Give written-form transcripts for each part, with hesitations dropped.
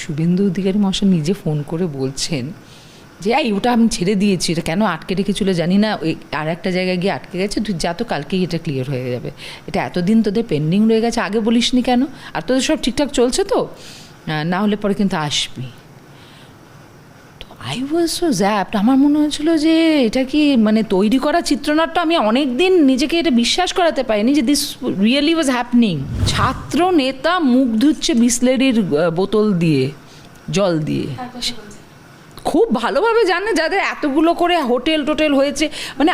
শুভেন্দু অধিকারী মহাশয় নিজে ফোন করে বলছেন যে ওটা আমি ছেড়ে দিয়েছি, এটা কেন আটকে রেখেছিল জানি না, ওই আর একটা জায়গায় গিয়ে আটকে গেছে, তুই যা তো কালকেই এটা ক্লিয়ার হয়ে যাবে, এটা এতদিন তোদের পেন্ডিং রয়ে গেছে, আগে বলিসনি কেন, আর তোদের সব ঠিকঠাক চলছে তো, না হলে পরে কিন্তু আসবি। তো আই ওয়াজ সো জ্যাপড, আমার মনে হয়েছিল যে এটা কি মানে তৈরি করা চিত্রনাট্য, আমি অনেক দিন নিজেকে এটা বিশ্বাস করাতে পারিনি যে দিস রিয়েলি ওয়াজ হ্যাপনিং। ছাত্র নেতা মুখ ধুচ্ছে বিসলেরির বোতল দিয়ে, জল দিয়ে, খুব ভালোভাবে জানে যাদের এতগুলো করে হোটেল হয়েছে। মানে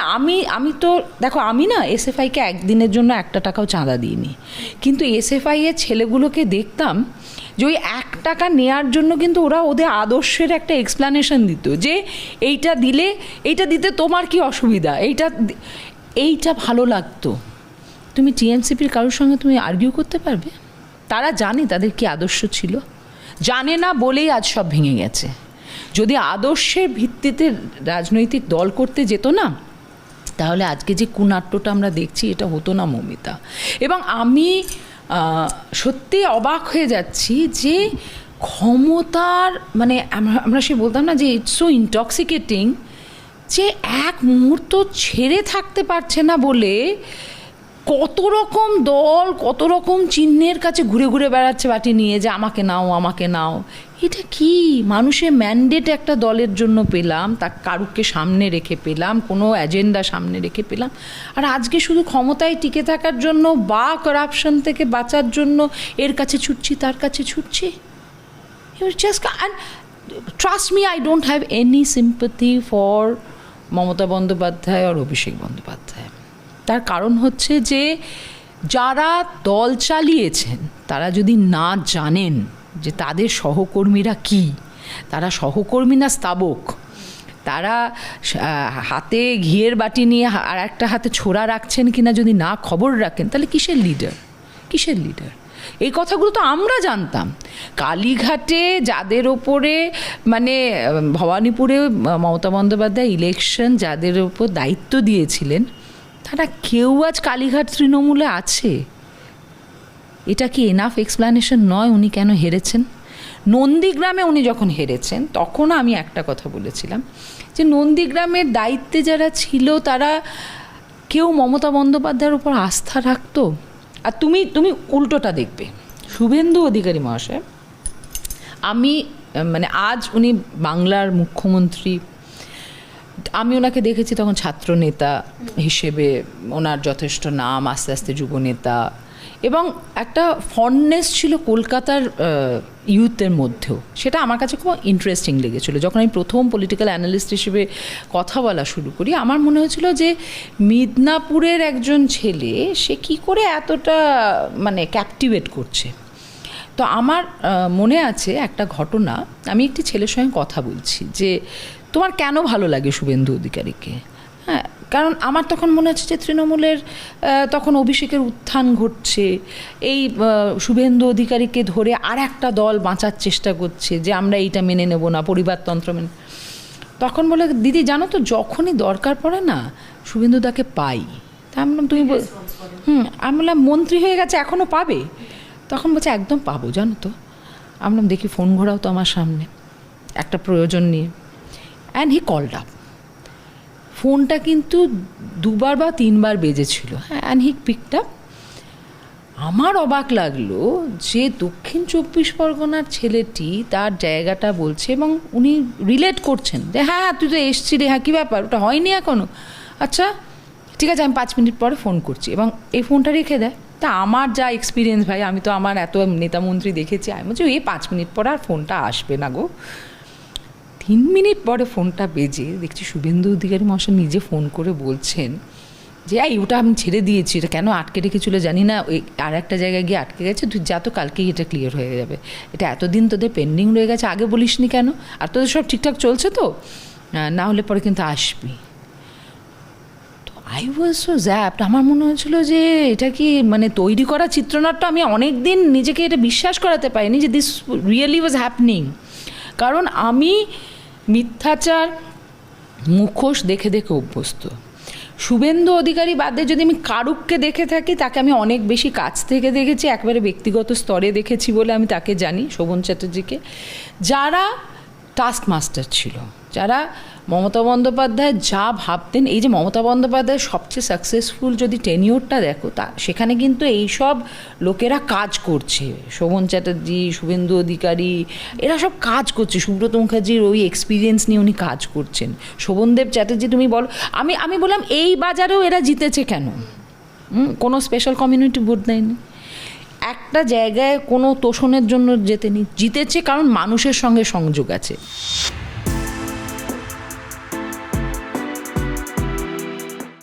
আমি তো দেখো, আমি না এসএফআইকে একদিনের জন্য 1 টাকাও চাঁদা দিইনি, কিন্তু এসএফআই এর ছেলেগুলোকে দেখতাম যে ওই 1 টাকা নেওয়ার জন্য কিন্তু ওরা ওদের আদর্শের একটা এক্সপ্লানেশন দিত, যে এইটা দিলে, এইটা দিতে তোমার কি অসুবিধা, এইটা ভালো লাগতো। তুমি টিএমসিপির কারোর সঙ্গে তুমি আর্গিউ করতে পারবে? তারা জানে তাদের কি আদর্শ ছিল, জানে না বলেই আজ সব ভেঙে গেছে। যদি আদর্শের ভিত্তিতে রাজনৈতিক দল করতে যেত না, তাহলে আজকে যে কুনাট্যটা আমরা দেখছি এটা হতো না মৌমিতা। এবং আমি সত্যি অবাক হয়ে যাচ্ছি যে ক্ষমতার মানে আমরা সে বলতাম না যে ইটস সো ইনটক্সিকেটিং, যে এক মুহূর্ত ছেড়ে থাকতে পারছে না বলে কত রকম দল কত রকম চিহ্নের কাছে ঘুরে ঘুরে বেড়াচ্ছে বাটি নিয়ে, যে আমাকে নাও আমাকে নাও। এটা কি মানুষের ম্যান্ডেট একটা দলের জন্য পেলাম, তা কারুকে সামনে রেখে পেলাম, কোনো এজেন্ডা সামনে রেখে পেলাম, আর আজকে শুধু ক্ষমতায় টিকে থাকার জন্য বা করাপশন থেকে বাঁচার জন্য এর কাছে ছুটছি তার কাছে ছুটছি। Just and trust me, I don't have any sympathy for Mamata Bandyopadhyay আর অভিষেক বন্দ্যোপাধ্যায়। তার কারণ হচ্ছে যে যারা দল চালিয়েছেন তারা যদি না জানেন যে তাদের সহকর্মীরা কি, তারা সহকর্মী না স্তাবক, তারা হাতে ঘিয়ের বাটি নিয়ে আর একটা হাতে ছোরা রাখছেন কিনা যদি না খবর রাখেন, তাহলে কিসের লিডার, কিসের লিডার? এই কথাগুলো তো আমরা জানতাম। কালীঘাটে যাদের ওপরে মানে ভবানীপুরে মমতা বন্দ্যোপাধ্যায় ইলেকশন যাদের ওপর দায়িত্ব দিয়েছিলেন, তারা কেউ আজ কালীঘাট তৃণমূলে আছে? এটা কি এনাফ এক্সপ্লানেশন নয় উনি কেন হেরেছেন? নন্দীগ্রামে উনি যখন হেরেছেন তখন আমি একটা কথা বলেছিলাম যে নন্দীগ্রামের দায়িত্বে যারা ছিল তারা কেউ মমতা বন্দ্যোপাধ্যায়ের উপর আস্থা রাখতো? আর তুমি উল্টোটা দেখবে, শুভেন্দু অধিকারী মহাশয়, আমি মানে আজ উনি বাংলার মুখ্যমন্ত্রী, আমি ওনাকে দেখেছি তখন ছাত্র নেতা হিসেবে, ওনার যথেষ্ট নাম, আস্তে আস্তে যুবনেতা, এবং একটা ফন্ডনেস ছিল কলকাতার ইউথের মধ্যেও, সেটা আমার কাছে খুব ইন্টারেস্টিং লেগেছিলো। যখন আমি প্রথম পলিটিক্যাল অ্যানালিস্ট হিসেবে কথা বলা শুরু করি, আমার মনে হয়েছিল যে মিদনাপুরের একজন ছেলে সে কী করে এতটা মানে ক্যাপটিভেট করছে। তো আমার মনে আছে একটা ঘটনা, আমি একটি ছেলের সঙ্গে কথা বলছি যে তোমার কেন ভালো লাগে শুভেন্দু অধিকারীকে? হ্যাঁ, কারণ আমার তখন মনে হচ্ছে যে তৃণমূলের তখন অভিষেকের উত্থান ঘটছে, এই শুভেন্দু অধিকারীকে ধরে আর একটা দল বাঁচার চেষ্টা করছে যে আমরা এইটা মেনে নেব না, পরিবারতন্ত্র মেনে। তখন বলে, দিদি জানো তো যখনই দরকার পড়ে না শুভেন্দু তাকে পাই। তা আমি বললাম তুমি আমি বললাম মন্ত্রী হয়ে গেছে এখনও পাবে? তখন বলছে একদম পাবো জানো তো। আমি বললাম দেখি ফোন ঘোরাও তো আমার সামনে একটা প্রয়োজন নিয়ে। অ্যান্ড হি কলড আপ, ফোনটা কিন্তু 2বার বা 3বার বেজেছিল, হ্যাঁ, অ্যান্ড হি পিকড আপ। আমার অবাক লাগলো যে দক্ষিণ 24 পরগনার ছেলেটি তার জায়গাটা বলছে এবং উনি রিলেট করছেন যে হ্যাঁ তুই তো এসছিলি, হ্যাঁ কী ব্যাপার, ওটা হয়নি এখনও, আচ্ছা ঠিক আছে আমি 5 মিনিট পরে ফোন করছি, এবং এই ফোনটা রেখে দেয়। তা আমার যা এক্সপিরিয়েন্স ভাই, আমি তো আমার এত নেতামন্ত্রী দেখেছি, আমি বলছি এই 5 মিনিট পরে আর ফোনটা আসবে না গো। 3 মিনিট পরে ফোনটা বেজে দেখছি শুভেন্দু অধিকারী মহাশয় নিজে ফোন করে বলছেন যে ওটা আমি ছেড়ে দিয়েছি, এটা কেন আটকে রেখেছিল জানি না, ওই আর একটা জায়গায় গিয়ে আটকে গেছে, তুই যা তো কালকেই এটা ক্লিয়ার হয়ে যাবে, এটা এতদিন তোদের পেন্ডিং রয়ে গেছে, আগে বলিসনি কেন, আর তোদের সব ঠিকঠাক চলছে তো, না হলে পরে কিন্তু আসবি। তো আই ওয়াজ সো জ্যাপড, আমার মনে হয়েছিল যে এটা কি মানে তৈরি করা চিত্রনাট্য, আমি অনেক দিন নিজেকে এটা বিশ্বাস করাতে পারিনি যে দিস রিয়েলি ওয়াজ হ্যাপনিং। কারণ আমি মিথ্যাচার মুখোশ দেখে দেখে অভ্যস্ত। শুভেন্দু অধিকারী বাদে যদি আমি কারুককে দেখে থাকি, তাকে আমি অনেক বেশি কাছ থেকে দেখেছি, একবারে ব্যক্তিগত স্তরে দেখেছি বলে আমি তাকে জানি, শোভন চ্যাটার্জিকে, যারা টাস্ক মাস্টার ছিল, যারা মমতা বন্দ্যোপাধ্যায় যা ভাবতেন, এই যে মমতা বন্দ্যোপাধ্যায়ের সবচেয়ে সাকসেসফুল যদি টেনিওরটা দেখো, তা সেখানে কিন্তু এইসব লোকেরা কাজ করছে। শোভন চ্যাটার্জি, শুভেন্দু অধিকারী, এরা সব কাজ করছে। সুব্রত মুখার্জির ওই এক্সপিরিয়েন্স নিয়ে উনি কাজ করছেন। শোভনদেব চ্যাটার্জি তুমি বলো, আমি বললাম এই বাজারেও এরা জিতেছে কেন? কোনো স্পেশাল কমিউনিটি ভোট দেয়নি, একটা জায়গায় কোনো তোষণের জন্য জিতেছে কারণ মানুষের সঙ্গে সংযোগ আছে।